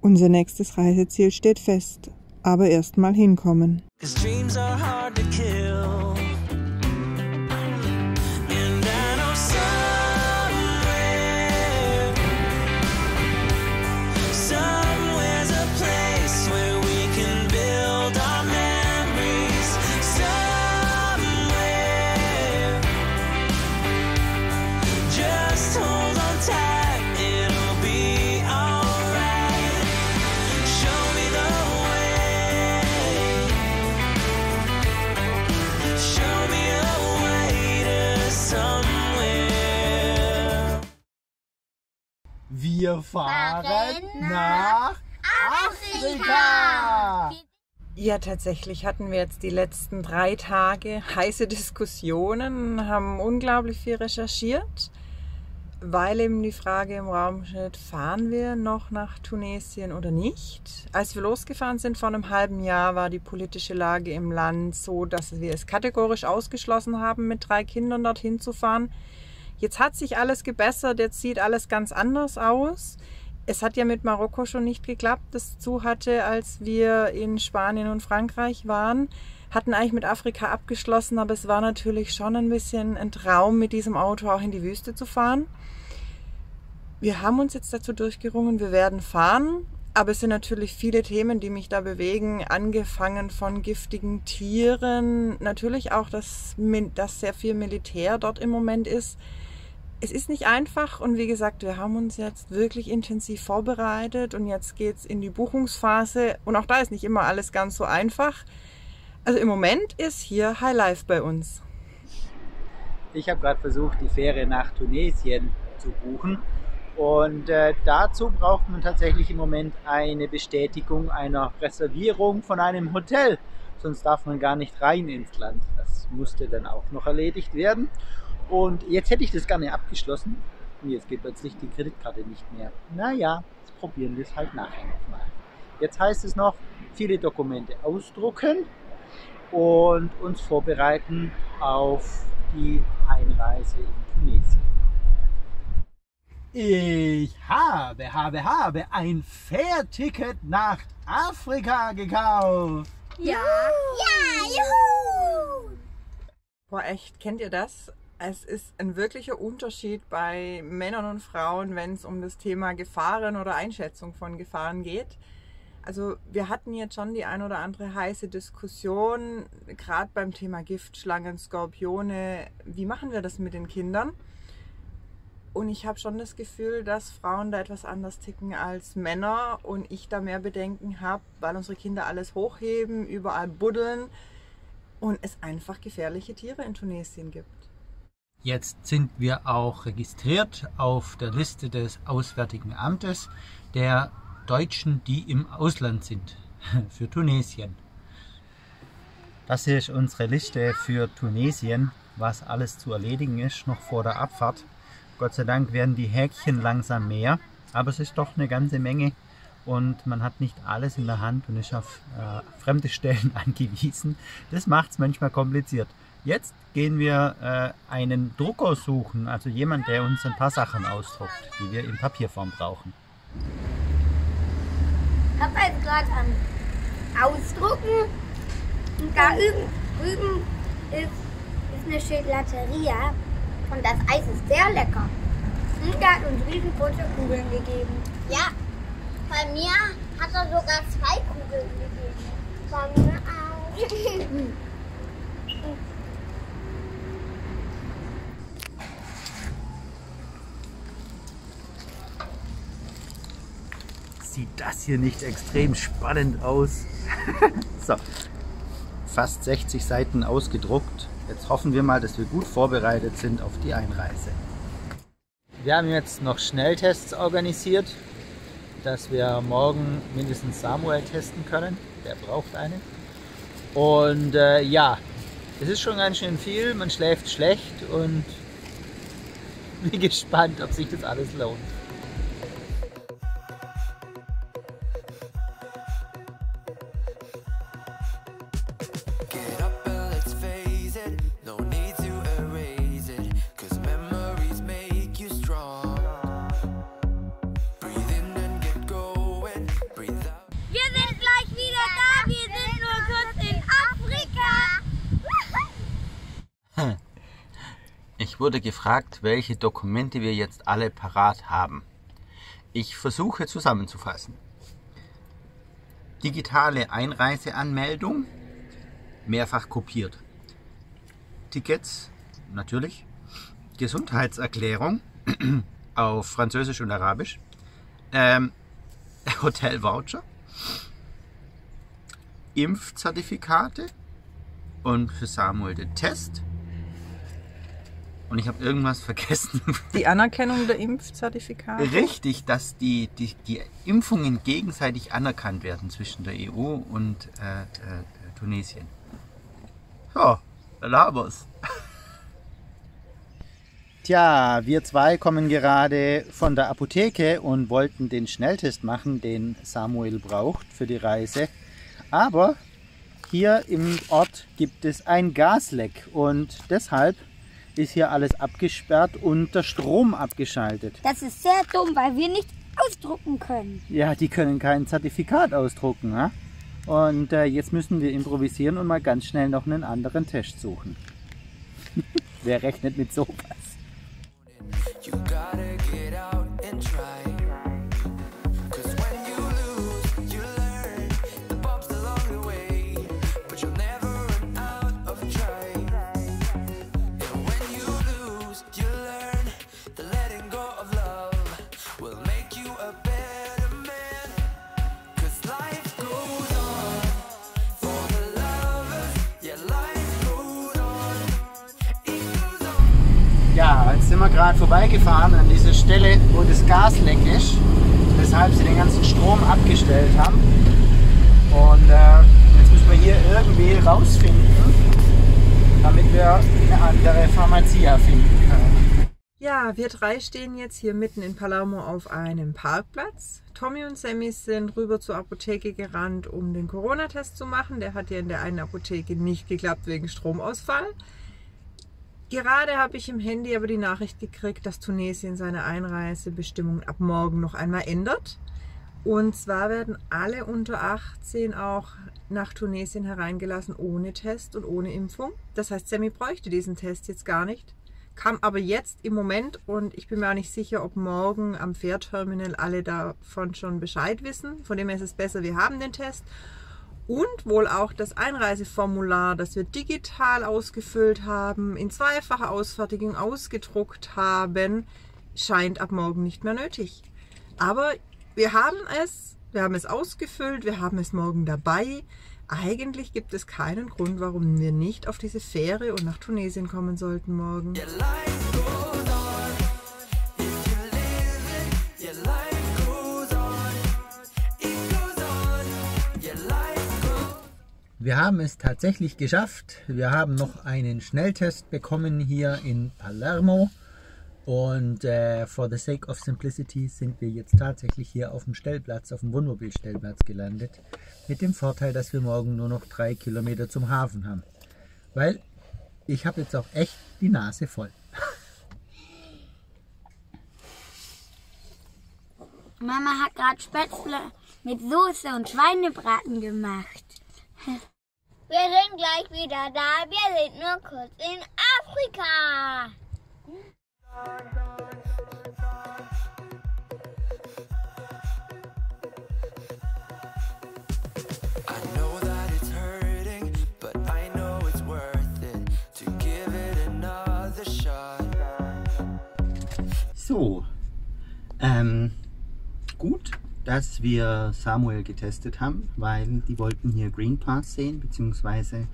Unser nächstes Reiseziel steht fest, aber erst mal hinkommen. Wir fahren nach Afrika! Ja, tatsächlich hatten wir jetzt die letzten 3 Tage heiße Diskussionen, haben unglaublich viel recherchiert, weil eben die Frage im Raum steht, fahren wir noch nach Tunesien oder nicht? Als wir losgefahren sind vor einem halben Jahr, war die politische Lage im Land so, dass wir es kategorisch ausgeschlossen haben, mit 3 Kindern dorthin zu fahren. Jetzt hat sich alles gebessert, jetzt sieht alles ganz anders aus. Es hat ja mit Marokko schon nicht geklappt, das zu hatte, als wir in Spanien und Frankreich waren. Hatten eigentlich mit Afrika abgeschlossen, aber es war natürlich schon ein bisschen ein Traum, mit diesem Auto auch in die Wüste zu fahren. Wir haben uns jetzt dazu durchgerungen, wir werden fahren, aber es sind natürlich viele Themen, die mich da bewegen, angefangen von giftigen Tieren, natürlich auch, dass sehr viel Militär dort im Moment ist. Es ist nicht einfach und wie gesagt, wir haben uns jetzt wirklich intensiv vorbereitet und jetzt geht es in die Buchungsphase und auch da ist nicht immer alles ganz so einfach. Also im Moment ist hier High Life bei uns. Ich habe gerade versucht, die Fähre nach Tunesien zu buchen und dazu braucht man tatsächlich im Moment eine Bestätigung einer Reservierung von einem Hotel. Sonst darf man gar nicht rein ins Land. Das musste dann auch noch erledigt werden. Und jetzt hätte ich das gerne abgeschlossen. Und jetzt geht plötzlich die Kreditkarte nicht mehr. Naja, jetzt probieren wir es halt nachher nochmal. Jetzt heißt es noch, viele Dokumente ausdrucken und uns vorbereiten auf die Einreise in Tunesien. Ich habe ein Fährticket nach Afrika gekauft. Ja! Ja, juhu! Boah, echt, kennt ihr das? Es ist ein wirklicher Unterschied bei Männern und Frauen, wenn es um das Thema Gefahren oder Einschätzung von Gefahren geht. Also wir hatten jetzt schon die ein oder andere heiße Diskussion, gerade beim Thema Giftschlangen, Skorpione. Wie machen wir das mit den Kindern? Und ich habe schon das Gefühl, dass Frauen da etwas anders ticken als Männer und ich da mehr Bedenken habe, weil unsere Kinder alles hochheben, überall buddeln und es einfach gefährliche Tiere in Tunesien gibt. Jetzt sind wir auch registriert auf der Liste des Auswärtigen Amtes der Deutschen, die im Ausland sind, für Tunesien. Das hier ist unsere Liste für Tunesien, was alles zu erledigen ist, noch vor der Abfahrt. Gott sei Dank werden die Häkchen langsam mehr, aber es ist doch eine ganze Menge und man hat nicht alles in der Hand und ist auf fremde Stellen angewiesen. Das macht es manchmal kompliziert. Jetzt gehen wir einen Drucker suchen, also jemand, der uns ein paar Sachen ausdruckt, die wir in Papierform brauchen. Ich habe jetzt gerade am Ausdrucken und da drüben ist eine Gelateria und das Eis ist sehr lecker. Und er hat uns riesengroße Kugeln gegeben. Ja, bei mir hat er sogar 2 Kugeln gegeben. Bei mir auch. Sieht das hier nicht extrem spannend aus? So, fast 60 Seiten ausgedruckt. Jetzt hoffen wir mal, dass wir gut vorbereitet sind auf die Einreise. Wir haben jetzt noch Schnelltests organisiert, dass wir morgen mindestens Samuel testen können. Der braucht eine. Und ja, es ist schon ganz schön viel. Man schläft schlecht und bin gespannt, ob sich das alles lohnt. Ich wurde gefragt, welche Dokumente wir jetzt alle parat haben. Ich versuche zusammenzufassen. Digitale Einreiseanmeldung, mehrfach kopiert. Tickets, natürlich. Gesundheitserklärung auf Französisch und Arabisch. Hotelvoucher. Impfzertifikate und für Samuel den Test. Und ich habe irgendwas vergessen. Die Anerkennung der Impfzertifikate? Richtig, dass die Impfungen gegenseitig anerkannt werden zwischen der EU und Tunesien. Ja, dann haben wir's. Tja, wir zwei kommen gerade von der Apotheke und wollten den Schnelltest machen, den Samuel braucht für die Reise. Aber hier im Ort gibt es ein Gasleck und deshalb ist hier alles abgesperrt und der Strom abgeschaltet. Das ist sehr dumm, weil wir nicht ausdrucken können. Ja, die können kein Zertifikat ausdrucken. Ja? Und jetzt müssen wir improvisieren und mal ganz schnell noch einen anderen Test suchen. Wer rechnet mit sowas? You gotta get out and try. 'Cause when you lose, you learn the bumps along the way. But you'll never run out of trying. And when you lose, you learn the letting go of love will make you a better man. 'Cause life goes on for the lovers. Yeah, life goes on. It goes on. Ja, jetzt sind wir gerade vorbeigefahren an dieser Stelle, wo das Gasleck ist, weshalb sie den ganzen Strom abgestellt haben. Und jetzt müssen wir hier irgendwie rausfinden, damit wir eine andere Pharmacia finden können. Ja, wir drei stehen jetzt hier mitten in Palermo auf einem Parkplatz. Tommy und Sammy sind rüber zur Apotheke gerannt, um den Corona-Test zu machen. Der hat ja in der einen Apotheke nicht geklappt wegen Stromausfall. Gerade habe ich im Handy aber die Nachricht gekriegt, dass Tunesien seine Einreisebestimmungen ab morgen noch einmal ändert. Und zwar werden alle unter 18 auch nach Tunesien hereingelassen ohne Test und ohne Impfung. Das heißt, Sammy bräuchte diesen Test jetzt gar nicht. Kam aber jetzt im Moment und ich bin mir auch nicht sicher, ob morgen am Fährterminal alle davon schon Bescheid wissen. Von dem her ist es besser, wir haben den Test. Und wohl auch das Einreiseformular, das wir digital ausgefüllt haben, in zweifacher Ausfertigung ausgedruckt haben, scheint ab morgen nicht mehr nötig. Aber wir haben es ausgefüllt, wir haben es morgen dabei. Eigentlich gibt es keinen Grund, warum wir nicht auf diese Fähre und nach Tunesien kommen sollten morgen. Your life goes on. If you live it, your life goes on. It goes on. Your life goes. Wir haben es tatsächlich geschafft. Wir haben noch einen Schnelltest bekommen hier in Palermo. Und for the sake of simplicity sind wir jetzt tatsächlich hier auf dem Stellplatz, auf dem Wohnmobilstellplatz gelandet. Mit dem Vorteil, dass wir morgen nur noch 3 Kilometer zum Hafen haben. Weil ich habe jetzt auch echt die Nase voll. Mama hat gerade Spätzle mit Soße und Schweinebraten gemacht. Wir sind gleich wieder da. Wir sind nur kurz in Afrika. I know that it's hurting, but I know it's worth it to give it another shot. So, gut, dass wir Samuel getestet haben, weil die wollten hier Green Pass sehen, beziehungsweise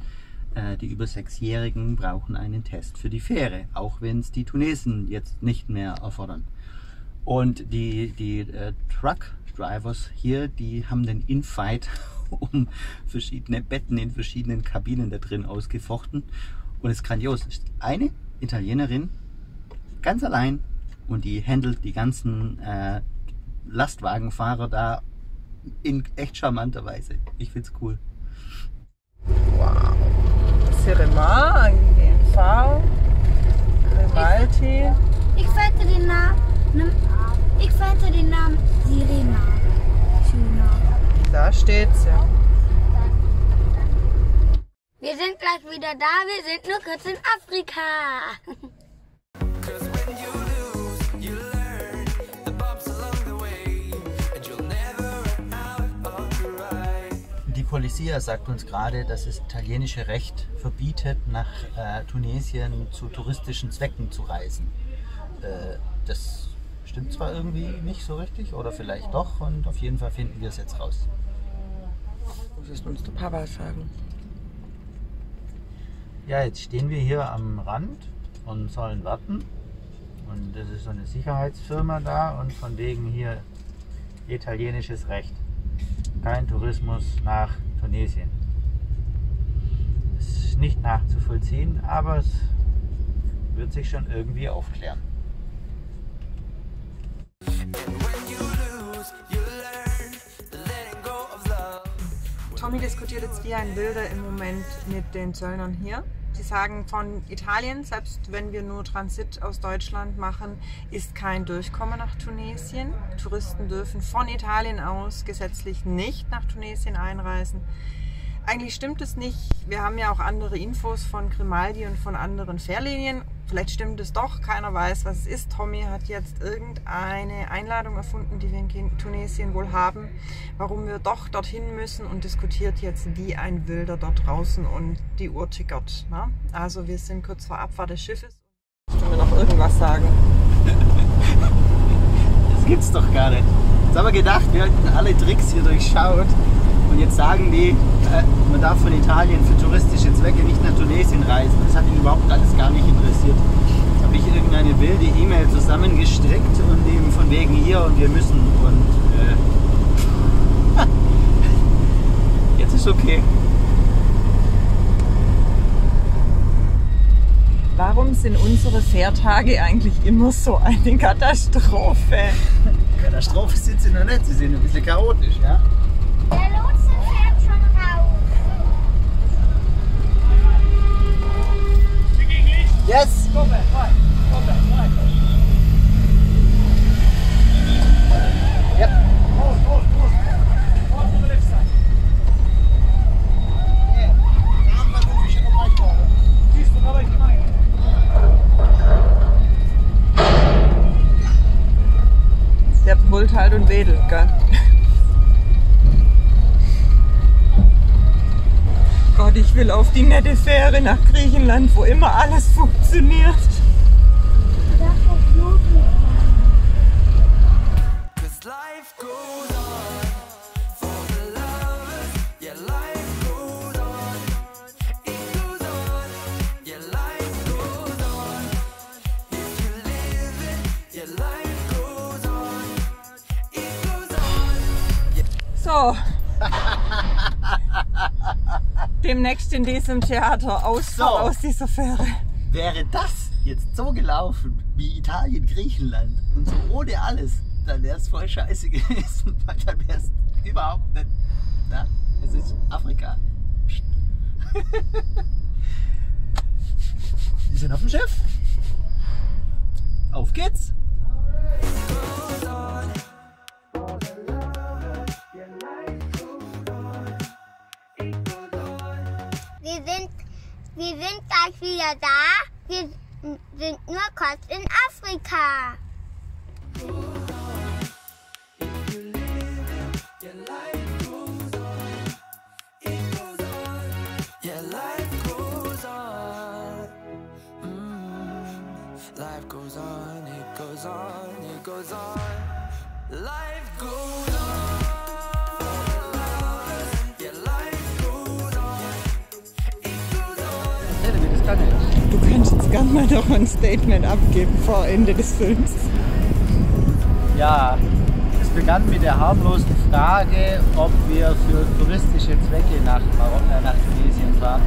die über 6-Jährigen brauchen einen Test für die Fähre, auch wenn es die Tunesen jetzt nicht mehr erfordern. Und die Truck-Drivers hier, die haben den Infight um verschiedene Betten in verschiedenen Kabinen da drin ausgefochten. Und es ist grandios. Eine Italienerin, ganz allein, und die handelt die ganzen Lastwagenfahrer da in echt charmanter Weise. Ich find's cool. Wow. Serema, GNV, Grimalti. Ich fand den Namen Sirena. Schöner. Da steht's, ja. Wir sind gleich wieder da. Wir sind nur kurz in Afrika. Polizia sagt uns gerade, dass das italienische Recht verbietet, nach Tunesien zu touristischen Zwecken zu reisen. Das stimmt zwar irgendwie nicht so richtig oder vielleicht doch, und auf jeden Fall finden wir es jetzt raus. Muss es uns der Papa sagen. Ja, jetzt stehen wir hier am Rand und sollen warten. Und das ist so eine Sicherheitsfirma da und von wegen hier italienisches Recht. Kein Tourismus nach Tunesien. Das ist nicht nachzuvollziehen, aber es wird sich schon irgendwie aufklären. Tommy diskutiert jetzt wie ein Wilder im Moment mit den Zöllnern hier. Sie sagen, von Italien, selbst wenn wir nur Transit aus Deutschland machen, ist kein Durchkommen nach Tunesien. Touristen dürfen von Italien aus gesetzlich nicht nach Tunesien einreisen. Eigentlich stimmt es nicht. Wir haben ja auch andere Infos von Grimaldi und von anderen Fährlinien. Vielleicht stimmt es doch, keiner weiß, was es ist. Tommy hat jetzt irgendeine Einladung erfunden, die wir in Tunesien wohl haben, warum wir doch dorthin müssen, und diskutiert jetzt wie ein Wilder dort draußen und die Uhr tickert. Ne? Also wir sind kurz vor Abfahrt des Schiffes. Willst du mir noch irgendwas sagen? Das gibt's doch gar nicht. Jetzt haben wir gedacht, wir hätten alle Tricks hier durchschaut. Und jetzt sagen die, man darf von Italien für touristische Zwecke nicht nach Tunesien reisen. Das hat ihn überhaupt alles gar nicht interessiert. Jetzt habe ich irgendeine wilde E-Mail zusammengestrickt und eben von wegen hier und wir müssen. Und jetzt ist okay. Warum sind unsere Fährtage eigentlich immer so eine Katastrophe? Katastrophe sind sie noch nicht, sie sind ein bisschen chaotisch, ja? Der Lotse fährt schon raus. Yes! Yep. Der brüllt halt und wedelt, gell? Gott, ich will auf die nette Fähre nach Griechenland, wo immer alles funktioniert. Cause life goes on for the lovers. Yeah, life goes on. It goes on. Yeah, life goes on. If you live it, yeah, life goes on. It goes on. So. Demnächst in diesem Theater Ausfahrt aus dieser Fähre. Wäre das jetzt so gelaufen wie Italien, Griechenland und so ohne alles, dann wäre es voll scheiße gewesen, weil dann wäre es überhaupt nicht. Na, es ist Afrika. Wir sind auf dem Schiff. Auf geht's! Wir sind gleich wieder da. Wir sind nur kurz in Afrika. Yeah, life goes on. Life goes on, it goes on, it goes on. Life goes on. Yeah, life goes on. It goes on. Du kannst jetzt gerne mal noch ein Statement abgeben vor Ende des Films. Ja, es begann mit der harmlosen Frage, ob wir für touristische Zwecke nach Tunesien fahren.